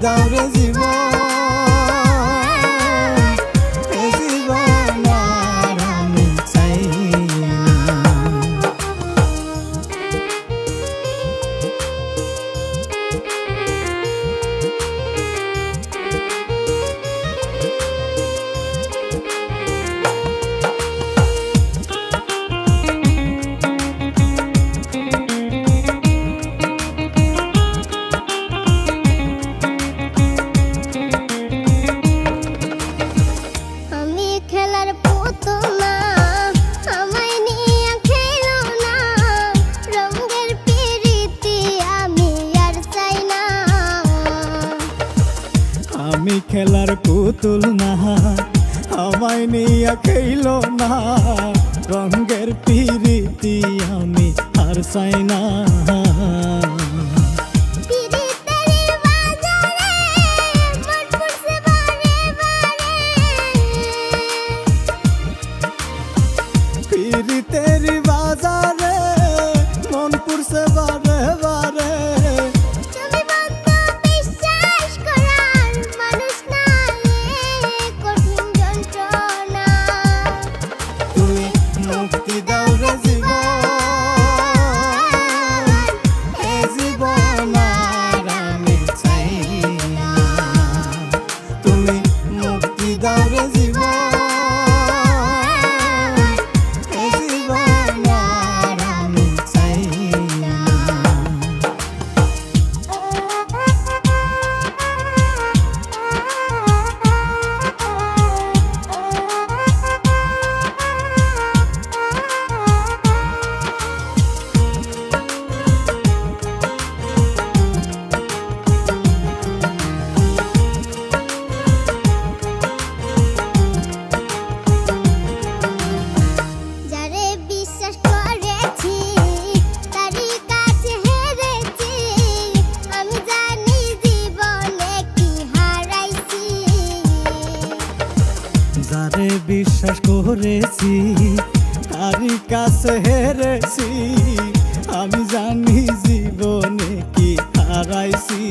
দাও রে জীবন, এ জীবন আর আমি চাই না। আমি খেলার পুতুল না, আমায় নিয়ে খেলো না, রঙের পিরিতি আমি আর চাই না। পিরিতের বাজারে মন পুরছে বারে বারে, মুক্তি দাও রে জীবন, এ জীবন আর আমি চাই না। তুমি মুক্তি দাও রে জীবন, এ জীবন আর আমি চাই না। যারে বিশ্বাস করেছি তারই কাছে হেরেছি, আমি জানি জীবনে কি হারাইছি।